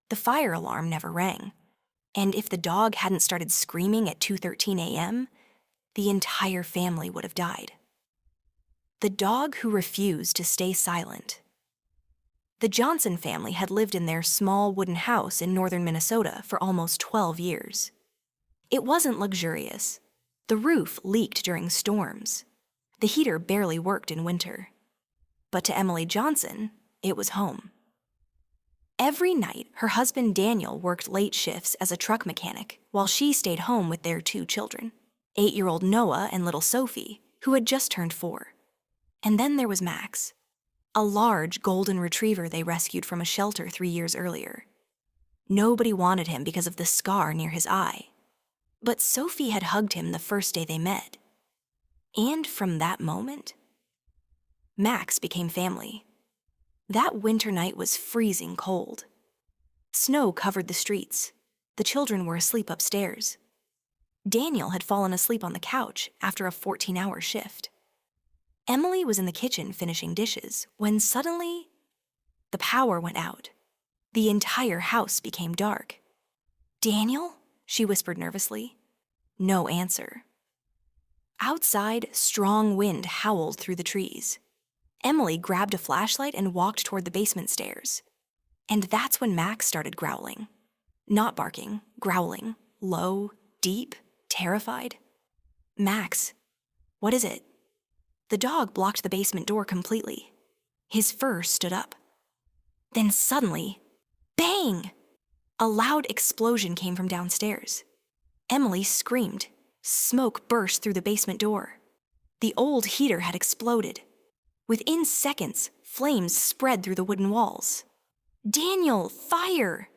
The fire alarm never rang, and if the dog hadn't started screaming at 2:13 a.m., the entire family would have died. The dog who refused to stay silent. The Johnson family had lived in their small wooden house in northern Minnesota for almost 12 years. It wasn't luxurious. The roof leaked during storms. The heater barely worked in winter. But to Emily Johnson, it was home. Every night, her husband Daniel worked late shifts as a truck mechanic while she stayed home with their 2 children, 8-year-old Noah and little Sophie, who had just turned 4. And then there was Max, a large golden retriever they rescued from a shelter 3 years earlier. Nobody wanted him because of the scar near his eye. But Sophie had hugged him the first day they met. And from that moment, Max became family. That winter night was freezing cold. Snow covered the streets. The children were asleep upstairs. Daniel had fallen asleep on the couch after a 14-hour shift. Emily was in the kitchen finishing dishes when suddenly the power went out. The entire house became dark. "Daniel?" she whispered nervously. No answer. Outside, strong wind howled through the trees. Emily grabbed a flashlight and walked toward the basement stairs. And that's when Max started growling. Not barking, growling, low, deep, terrified. "Max, what is it?" The dog blocked the basement door completely. His fur stood up. Then suddenly, bang! A loud explosion came from downstairs. Emily screamed. Smoke burst through the basement door. The old heater had exploded. Within seconds, flames spread through the wooden walls. "Daniel, fire!"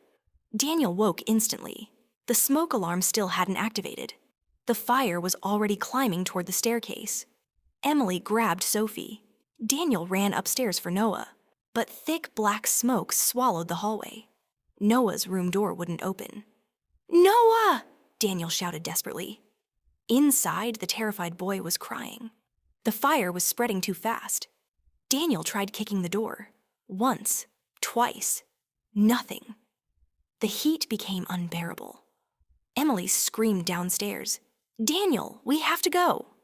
Daniel woke instantly. The smoke alarm still hadn't activated. The fire was already climbing toward the staircase. Emily grabbed Sophie. Daniel ran upstairs for Noah, but thick black smoke swallowed the hallway. Noah's room door wouldn't open. "Noah!" Daniel shouted desperately. Inside, the terrified boy was crying. The fire was spreading too fast. Daniel tried kicking the door. Once, twice. Nothing. The heat became unbearable. Emily screamed downstairs, "Daniel, we have to go!"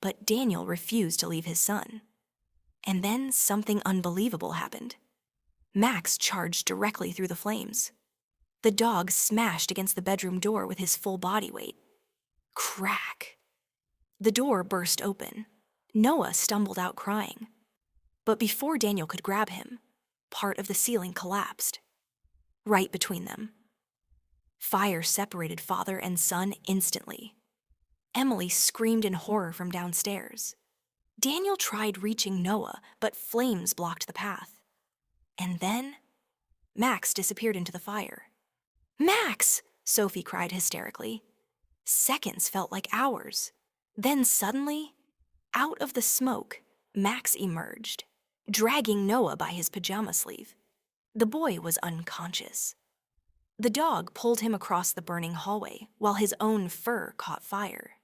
But Daniel refused to leave his son. And then something unbelievable happened. Max charged directly through the flames. The dog smashed against the bedroom door with his full body weight. Crack! The door burst open. Noah stumbled out crying. But before Daniel could grab him, part of the ceiling collapsed. Right between them. Fire separated father and son instantly. Emily screamed in horror from downstairs. Daniel tried reaching Noah, but flames blocked the path. And then, Max disappeared into the fire. "Max!" Sophie cried hysterically. Seconds felt like hours. Then suddenly, out of the smoke, Max emerged, dragging Noah by his pajama sleeve. The boy was unconscious. The dog pulled him across the burning hallway while his own fur caught fire.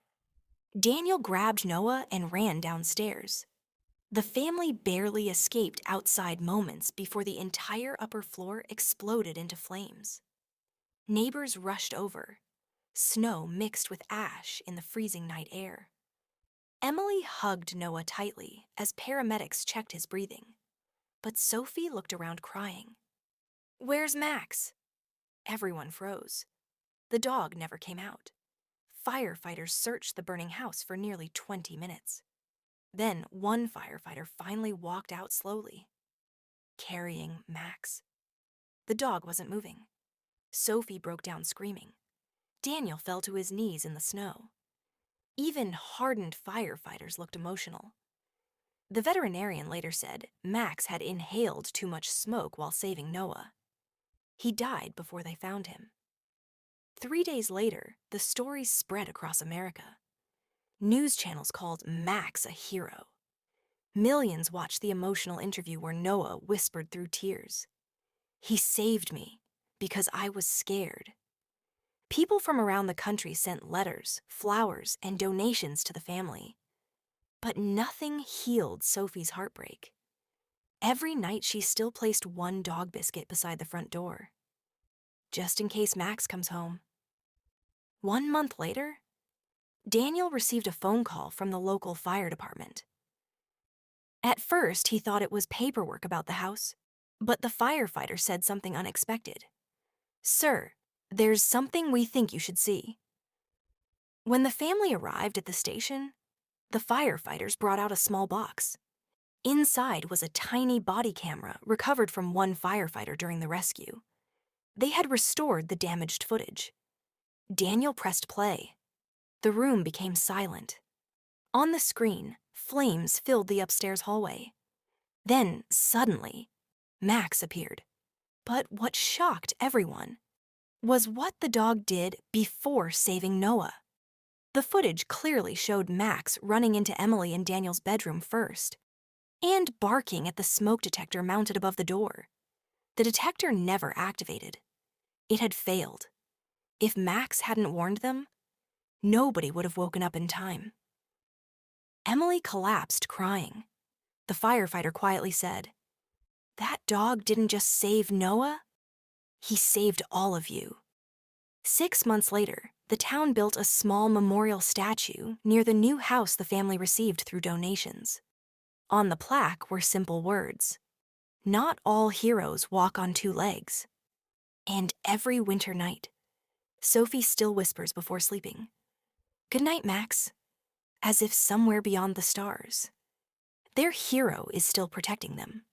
Daniel grabbed Noah and ran downstairs. The family barely escaped outside moments before the entire upper floor exploded into flames. Neighbors rushed over. Snow mixed with ash in the freezing night air. Emily hugged Noah tightly as paramedics checked his breathing. But Sophie looked around crying. "Where's Max?" Everyone froze. The dog never came out. Firefighters searched the burning house for nearly 20 minutes. Then one firefighter finally walked out slowly, carrying Max. The dog wasn't moving. Sophie broke down screaming. Daniel fell to his knees in the snow. Even hardened firefighters looked emotional. The veterinarian later said Max had inhaled too much smoke while saving Noah. He died before they found him. 3 days later, the story spread across America. News channels called Max a hero. Millions watched the emotional interview where Noah whispered through tears, "He saved me because I was scared." People from around the country sent letters, flowers, and donations to the family. But nothing healed Sophie's heartbreak. Every night she still placed one dog biscuit beside the front door. just in case Max comes home. 1 month later, Daniel received a phone call from the local fire department. At first, he thought it was paperwork about the house, but the firefighter said something unexpected. "Sir, there's something we think you should see." When the family arrived at the station, the firefighters brought out a small box. Inside was a tiny body camera recovered from one firefighter during the rescue. They had restored the damaged footage. Daniel pressed play. The room became silent. On the screen, flames filled the upstairs hallway. Then, suddenly, Max appeared. But what shocked everyone was what the dog did before saving Noah. The footage clearly showed Max running into Emily in Daniel's bedroom first, and barking at the smoke detector mounted above the door. The detector never activated. It had failed. If Max hadn't warned them, nobody would have woken up in time. Emily collapsed, crying. The firefighter quietly said, "That dog didn't just save Noah, he saved all of you." 6 months later, the town built a small memorial statue near the new house the family received through donations. On the plaque were simple words: "Not all heroes walk on two legs." And every winter night, Sophie still whispers before sleeping, "Good night, Max," as if somewhere beyond the stars, their hero is still protecting them.